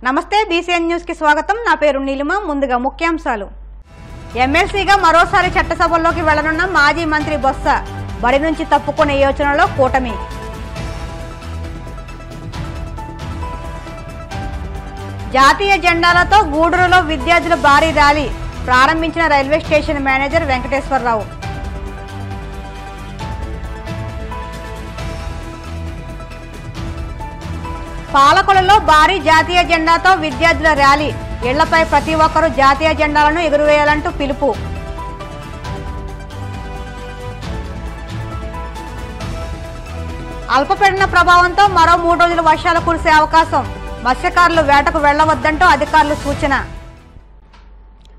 నమస్తే BCN news కి స్వాగతం। నా పేరు నీలిమ। ముందుగా ముఖ్యాంశాలు। ఎమ్మెల్సీగా మరోసారి చట్టసభల్లోకి వెళ్లనున్న మాజీ మంత్రి బొత్స బడి నుంచి తప్పుకునే యోచనలో కూటమి। జాతీయ జెండాలతో గూడూరులో విద్యార్థుల భారీ ర్యాలీ ప్రారంభించిన రైల్వే స్టేషన్ మేనేజర్ వెంకటేశ్వరరావు। పాలకొలలో భారీ జాతీయ జెండాతో విద్యార్థుల ర్యాలీ, ఇళ్లపై ప్రతి ఒక్కరూ జాతీయ జెండాలను ఎగురవేయాలంటూ పిలుపు। అల్పపీడన ప్రభావంతో మరో 3 రోజులు వర్షాలు కురిసే అవకాశం, మత్స్యకారులు వేటకు వెళ్లవద్దంటూ అధికారులు సూచన।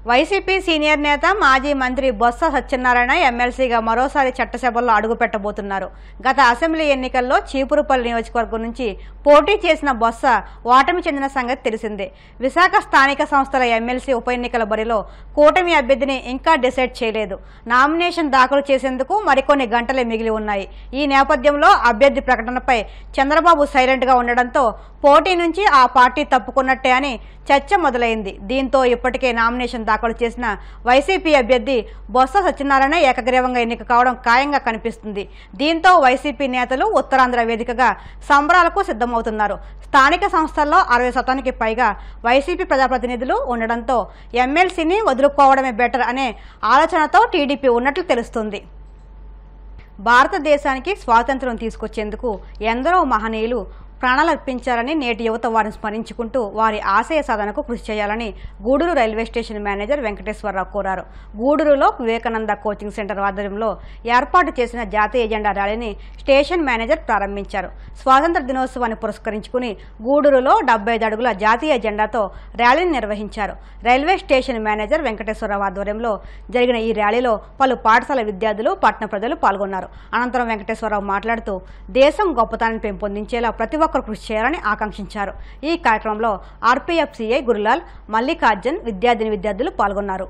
వైసీపీ సీనియర్ నేత మాజీ మంత్రి బొత్స సత్యనారాయణ ఎమ్మెల్సీగా మరోసారి చట్టసభల్లో అడుగుపెట్టబోతున్నారు। గత అసెంబ్లీ ఎన్నికల్లో చీపురుపల్లి నియోజకవర్గం నుంచి పోటీ చేసిన బొత్స ఓటమి చెందిన సంగతి తెలిసిందే। విశాఖ స్థానిక సంస్థల ఎమ్మెల్సీ ఉప ఎన్నికల బరిలో కూటమి అభ్యర్థిని ఇంకా డిసైడ్ చేయలేదు। నామినేషన్ దాఖలు చేసేందుకు మరికొన్ని గంటలే మిగిలి ఉన్నాయి। ఈ నేపథ్యంలో అభ్యర్థి ప్రకటనపై చంద్రబాబు సైలెంట్ గా ఉండడంతో పోటీ నుంచి ఆ పార్టీ తప్పుకున్నట్టే అని చర్చ మొదలైంది। దీంతో ఇప్పటికే నామినేషన్ దాఖలు చేసిన వైసీపీ అభ్యర్థి బొత్స సత్యనారాయణ ఏకగ్రీవంగా ఎన్నిక కావడం ఖాయంగా కనిపిస్తుంది। దీంతో వైసీపీ నేతలు ఉత్తరాంధ్ర వేదికగా సంబరాలకు సిద్ధమవుతున్నారు। స్థానిక సంస్థల్లో 60% పైగా వైసీపీ ప్రజాప్రతినిధులు ఉండడంతో ఎమ్మెల్సీని వదులుకోవడమే బెటర్ అనే ఆలోచనతో టీడీపీ ఉన్నట్లు తెలుస్తుంది। భారతదేశానికి స్వాతంత్ర్యం తీసుకొచ్చేందుకు ఎందరో మహనీయులు ప్రాణాలర్పించారని నేటి యువత వారిని స్మరించుకుంటూ వారి ఆశయ సాధనకు కృషి చేయాలని Gudur railway station manager Venkateswararao కోరారు। గూడూరులో వివేకానంద కోచింగ్ సెంటర్ ఆధ్వర్యంలో ఏర్పాటు చేసిన జాతీయ జెండా ర్యాలీని స్టేషన్ మేనేజర్ ప్రారంభించారు। స్వాతంత్ర దినోత్సవాన్ని పురస్కరించుకుని గూడూరులో 75 అడుగుల జాతీయ జెండాతో ర్యాలీని నిర్వహించారు। రైల్వే స్టేషన్ మేనేజర్ వెంకటేశ్వరరావు ఆధ్వర్యంలో జరిగిన ఈ ర్యాలీలో పలు పాఠశాల విద్యార్థులు, పట్టణ ప్రజలు పాల్గొన్నారు। అనంతరం వెంకటేశ్వరరావు మాట్లాడుతూ దేశం గొప్పతనాన్ని పెంపొందించేలా ప్రతి ఒక్కరు కృషి చేయాలని ఆకాంక్షించారు। ఈ కార్యక్రమంలో ఆర్పీఎఫ్ సిఐ గురులాల్, మల్లికార్జున్, విద్యార్థులు పాల్గొన్నారు।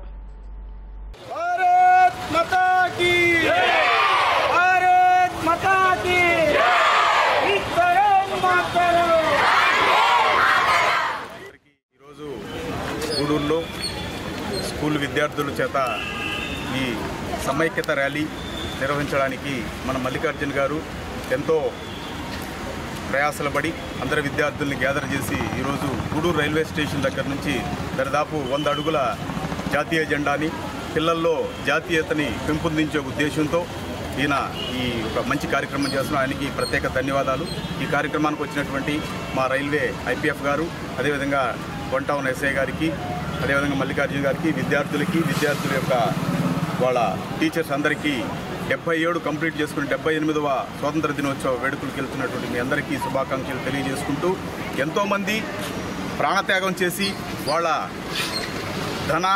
ఈరోజు గూడూరులో స్కూల్ విద్యార్థుల చేత ఈ సమైక్యత ర్యాలీ నిర్వహించడానికి మన మల్లికార్జున్ గారు ఎంతో ప్రయాసలు పడి అందరి విద్యార్థుల్ని గ్యాదర్ చేసి ఈరోజు గూడూరు రైల్వే స్టేషన్ దగ్గర నుంచి దాదాపు 100 అడుగుల జాతీయ జెండాని పిల్లల్లో జాతీయతని పెంపొందించే ఉద్దేశంతో ఈయన ఈ ఒక మంచి కార్యక్రమం చేస్తున్నాం। ఆయనకి ప్రత్యేక ధన్యవాదాలు। ఈ కార్యక్రమానికి వచ్చినటువంటి మా రైల్వే ఐపీఎఫ్ గారు, అదేవిధంగా వన్ టౌన్ ఎస్ఐ గారికి, అదేవిధంగా మల్లికార్జున గారికి, విద్యార్థుల యొక్క వాళ్ళ టీచర్స్ అందరికీ 77 కంప్లీట్ చేసుకుని 78వ స్వాతంత్ర దినోత్సవ వేడుకలకు వెళ్తున్నటువంటి మీ అందరికీ శుభాకాంక్షలు తెలియజేసుకుంటూ, ఎంతోమంది ప్రాణత్యాగం చేసి వాళ్ళ ధన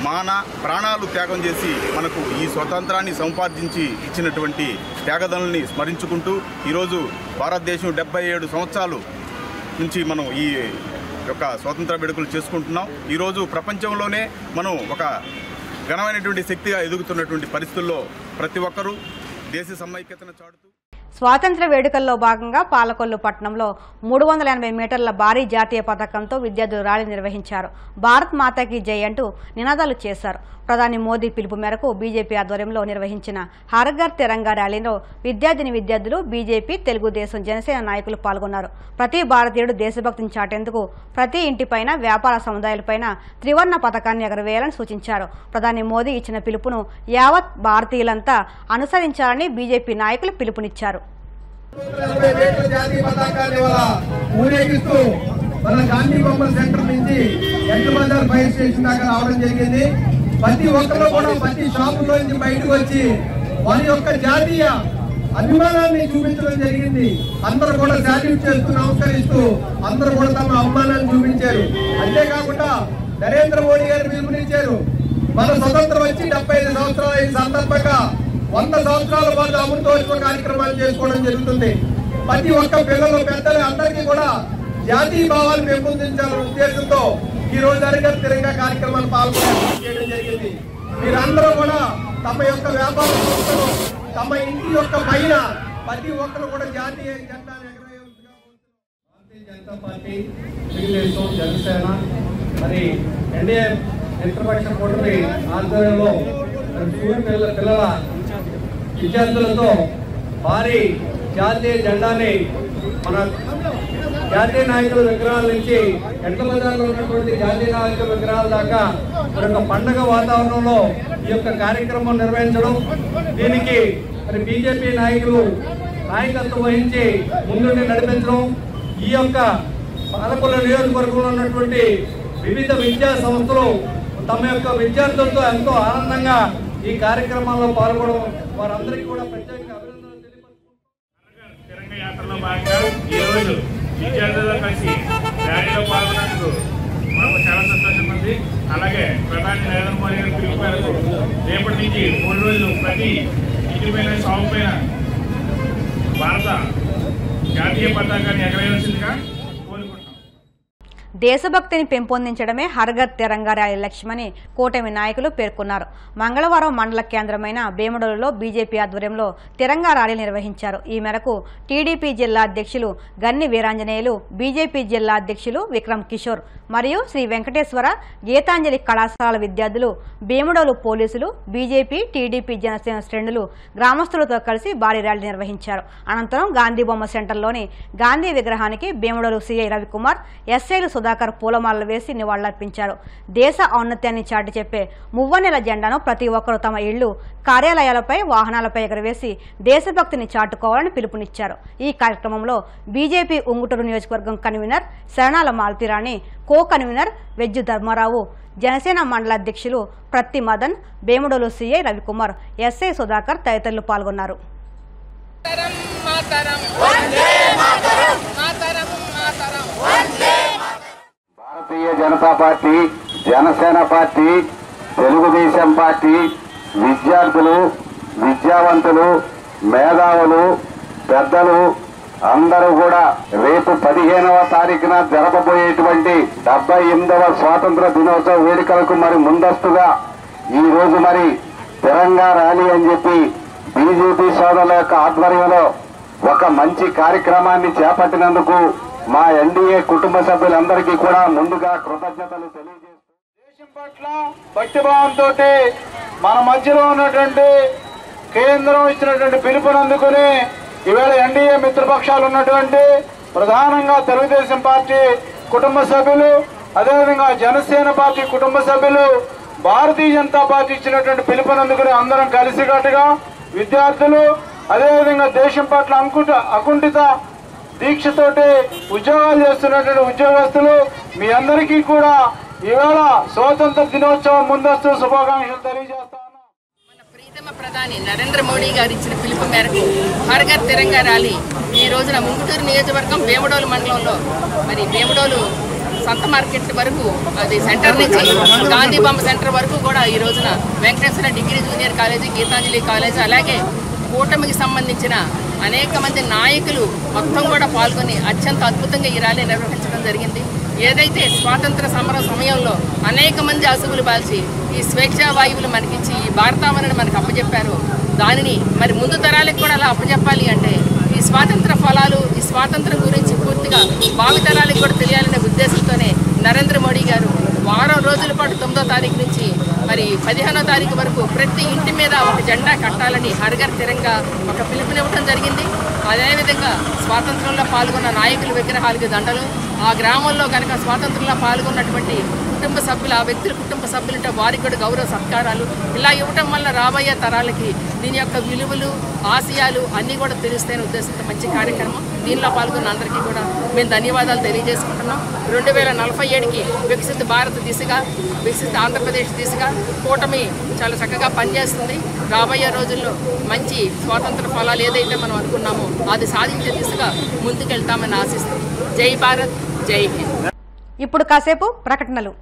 మాన ప్రాణాలు త్యాగం చేసి మనకు ఈ స్వతంత్రాన్ని సంపాదించి ఇచ్చినటువంటి త్యాగదనుల్ని స్మరించుకుంటూ ఈరోజు భారతదేశం 77 సంవత్సరాలు నుంచి మనం ఈ యొక్క స్వాతంత్ర వేడుకలు చేసుకుంటున్నాం। ఈరోజు ప్రపంచంలోనే మనం ఒక ఘనమైనటువంటి శక్తిగా ఎదుగుతున్నటువంటి పరిస్థితుల్లో ప్రతి ఒక్కరూ దేశ సమైక్యతను చాటుతూ స్వాతంత్ర వేడుకల్లో భాగంగా పాలకొల్లు పట్టణంలో 380 మీటర్ల భారీ జాతీయ పతాకంతో విద్యార్థులు ర్యాలీ నిర్వహించారు। భారత్ మాతాకి జై అంటూ నినాదాలు చేశారు। ప్రధాని మోదీ పిలుపు మేరకు బీజేపీ ఆధ్వర్యంలో నిర్వహించిన హర్ ఘర్ తిరంగా ర్యాలీలో విద్యార్థులు, బీజేపీ, తెలుగుదేశం, జనసేన నాయకులు పాల్గొన్నారు। ప్రతి భారతీయుడు దేశభక్తిని చాటేందుకు ప్రతి ఇంటిపైన, వ్యాపార సముదాయాలపైన త్రివర్ణ పతాకాన్ని ఎగరవేయాలని సూచించారు। ప్రధాని మోదీ ఇచ్చిన పిలుపును యావత్ భారతీయులంతా అనుసరించాలని బీజేపీ నాయకులు పిలుపునిచ్చారు। ప్రతి ఒక్కరు కూడా ప్రతి షాపులో నుంచి బయటకు వచ్చి వారి యొక్క జాతీయ అభిమానాన్ని చూపించడం జరిగింది। అందరూ కూడా శాల్యూట్ చేస్తూ నమస్కరిస్తూ అందరూ కూడా తమ అభిమానాన్ని చూపించారు। అంతేకాకుండా నరేంద్ర మోడీ గారు పిలుపునిచ్చారు, మన స్వతంత్రం వచ్చి 75 సంవత్సరాల అయిన సందర్భంగా 100 సంవత్సరాల పాటు అమృతోత్సవ కార్యక్రమాలు చేసుకోవడం జరుగుతుంది। ప్రతి ఒక్క పిల్లలు, పెద్దలు అందరికీ కూడా జాతీయ భావాలు పెంపొందించాలనే ఉద్దేశంతో ఈ రోజు జరిగిన తిరంగా కార్యక్రమాలు పాల్గొనడం జరిగింది। మీరందరూ కూడా తమ యొక్క వ్యాపార సంస్థలు, తమ ఇంటి యొక్క పైన ప్రతి ఒక్కరు కూడా జాతీయ జెండాను ఎగరవేయాల్సిందిగా కోరుతున్నాం। జనతా పార్టీ, తెలుగుదేశం, జనసేన మరి ఎన్డీఏ మిత్రపక్ష కూటమి ఆధ్వర్యంలో స్కూల్ పిల్లల విద్యార్థులతో భారీ జాతీయ జెండాని మన జాతీయ నాయకుల విగ్రహాల నుంచి ఎట్ల బజార్లో ఉన్నటువంటి జాతీయ నాయకుల విగ్రహాల దాకా మరి ఒక పండగ వాతావరణంలో ఈ యొక్క కార్యక్రమం నిర్వహించడం, దీనికి మరి బీజేపీ నాయకులు నాయకత్వం వహించి ముందుండి నడిపించడం, ఈ యొక్క పాలకొల్లు నియోజకవర్గంలో ఉన్నటువంటి వివిధ విద్యా సంస్థలు తమ యొక్క విద్యార్థులతో ఎంతో ఆనందంగా ఈ కార్యక్రమాల్లో పాల్గొనడం వారందరికీ కూడా ప్రత్యేకంగా అభినందనలు తెలియపరుచుకుంటున్నాం. తిరంగ యాత్రలో భాగంగా ఈరోజు విద్యార్థులతో కలిసి ర్యాలీలో పాల్గొన్నందుకు మాకు చాలా సంతోషంగా ఉంది. అలాగే ప్రధాని నరేంద్ర మోడీ గారి పిలుపు మేరకు రేపటి నుంచి 3 రోజులు ప్రతి ఇంటిపైన సాగు పైన భారత జాతీయ పతాకాన్ని ఎగరేయాల్సిందిగా కోరుకుంటున్నాం. దేశభక్తిని పెంపొందించడమే హర్ఘర్ తిరంగా ర్యాలీ లక్ష్యమని కూటమి నాయకులు పేర్కొన్నారు. మంగళవారం మండల కేంద్రమైన భీమడోలులో బీజేపీ ఆధ్వర్యంలో తిరంగా ర్యాలీ నిర్వహించారు. ఈ మేరకు టీడీపీ జిల్లా అధ్యక్షులు గన్ని వీరాంజనేయులు, బీజేపీ జిల్లా అధ్యక్షులు విక్రమ్ కిషోర్ మరియు శ్రీ వెంకటేశ్వర గీతాంజలి కళాశాల విద్యార్థులు, భీమడోలు పోలీసులు, బీజేపీ, టీడీపీ, జనసేన శ్రేణులు గ్రామస్తులతో కలిసి భారీ ర్యాలీ నిర్వహించారు. అనంతరం గాంధీ బొమ్మ సెంటర్లోని గాంధీ విగ్రహానికి భీమడోలు సీఐ రవికుమార్, ఎస్ఐలు సుధాకర్ పూలమాలలు వేసి నివాళులర్పించారు. దేశ ఔన్నత్యాన్ని చాటి చెప్పే మువ్వన్నెల జెండాను ప్రతి ఒక్కరూ తమ ఇళ్లు, కార్యాలయాలపై, వాహనాలపై ఎగరవేసి దేశభక్తిని చాటుకోవాలని పిలుపునిచ్చారు. ఈ కార్యక్రమంలో బీజేపీ ఉంగుటూరు నియోజకవర్గం convener Saranala Maltirani, co convener Vejju Dharmarao, Janasena మండల అధ్యక్షులు ప్రత్తి మదన్, భీమడోలు సీఐ రవికుమార్, ఎస్ఐ సుధాకర్ తదితరులు పాల్గొన్నారు. Bharatiya Janata party, Janasena party, Telugu Desam party విద్యార్థులు, విద్యావంతులు, మేధావులు, పెద్దలు అందరూ కూడా రేపు 15వ తారీఖున జరపబోయేటువంటి 78వ స్వాతంత్ర దినోత్సవ వేడుకలకు మరి ముందస్తుగా ఈ రోజు మరి తిరంగా ర్యాలీ అని చెప్పి బీజేపీ సోదరుల యొక్క ఆధ్వర్యంలో ఒక మంచి కార్యక్రమాన్ని చేపట్టినందుకు మా ఎన్డీఏ కుటుంబ సభ్యులందరికీ కూడా ముందుగా కృతజ్ఞతలు తెలియజేస్తూ, దేశం పట్ల భక్తిభావంతో మన మధ్యలో ఉన్నటువంటి కేంద్రం ఇచ్చినటువంటి పిలుపునందుకుని ఈవేళ ఎన్డీఏ మిత్రపక్షాలు ఉన్నటువంటి ప్రధానంగా తెలుగుదేశం పార్టీ కుటుంబ సభ్యులు, అదేవిధంగా జనసేన పార్టీ కుటుంబ సభ్యులు, భారతీయ జనతా పార్టీ ఇచ్చినటువంటి పిలుపునందుకుని అందరం కలిసికట్టుగా విద్యార్థులు, అదేవిధంగా దేశం పట్ల అకుంఠిత దీక్షతోటి ఉద్యోగాలు చేస్తున్నటువంటి ఉద్యోగస్తులు మీ అందరికీ కూడా ఈవేళ స్వాతంత్ర దినోత్సవం ముందస్తు శుభాకాంక్షలు తెలియజేస్తాను. మన ప్రీతమ ప్రధాని నరేంద్ర మోడీ గారు ఇచ్చిన పిలుపు మేరకు హర్ఘర్ తిరంగా ర్యాలీ ఈ రోజున ఉంగుటూరు నియోజకవర్గం భీమడోలు మండలంలో మరి భీమడోలు సంత మార్కెట్ వరకు అది సెంటర్ నుంచి గాంధీ బొమ్మ సెంటర్ వరకు కూడా ఈ రోజున Venkateswara degree junior college, Geetanjali college, అలాగే కూటమికి సంబంధించిన అనేక మంది నాయకులు మొత్తం కూడా పాల్గొని అత్యంత అద్భుతంగా ఈ ర్యాలీ నిర్వహించడం జరిగింది. ఏదైతే స్వాతంత్ర సమర సమయంలో అనేక మంది అసువులు బాల్చి ఈ స్వేచ్ఛా వాయువులు మనకిచ్చి ఈ భారతావనిని మనకు అప్పచెప్పారు, దానిని మరి ముందు తరాలకు కూడా అలా అప్పచెప్పాలి అంటే ఈ స్వాతంత్ర ఫలాలు, ఈ స్వాతంత్రం గురించి పూర్తిగా భావితరాలకు కూడా తెలియాలనే ఉద్దేశంతోనే నరేంద్ర మోడీ గారు వారం రోజుల పాటు 9వ తారీఖు నుంచి మరి 15వ తారీఖు వరకు ప్రతి ఇంటి మీద ఒక జెండా కట్టాలని హర్ఘర్ తిరంగా ఒక పిలుపునివ్వడం జరిగింది. అదేవిధంగా స్వాతంత్రంలో పాల్గొన్న నాయకుల విగ్రహాలకు దండలు, ఆ గ్రామంలో కనుక స్వాతంత్రంలో పాల్గొన్నటువంటి కుటుంబ సభ్యులు, ఆ వ్యక్తుల కుటుంబ సభ్యులంటే వారికి కూడా గౌరవ సత్కారాలు ఇలా ఇవ్వటం వల్ల రాబోయే తరాలకి దీని యొక్క విలువలు, ఆశయాలు అన్నీ కూడా తెలుస్తాయనే ఉద్దేశంతో మంచి కార్యక్రమం. దీనిలో పాల్గొన్న అందరికీ కూడా మేము ధన్యవాదాలు తెలియజేసుకుంటున్నాం. 2047కి వికసిత భారత్ దిశగా, వికసిత ఆంధ్రప్రదేశ్ దిశగా కూటమి చాలా చక్కగా పనిచేస్తుంది. రాబోయే రోజుల్లో మంచి స్వాతంత్ర ఫలాలు ఏదైతే మనం అనుకున్నామో అది సాధించే దిశగా ముందుకెళ్తామని ఆశిస్తాం. జై భారత్, జై హింద్. ఇప్పుడు కాసేపు ప్రకటనలు.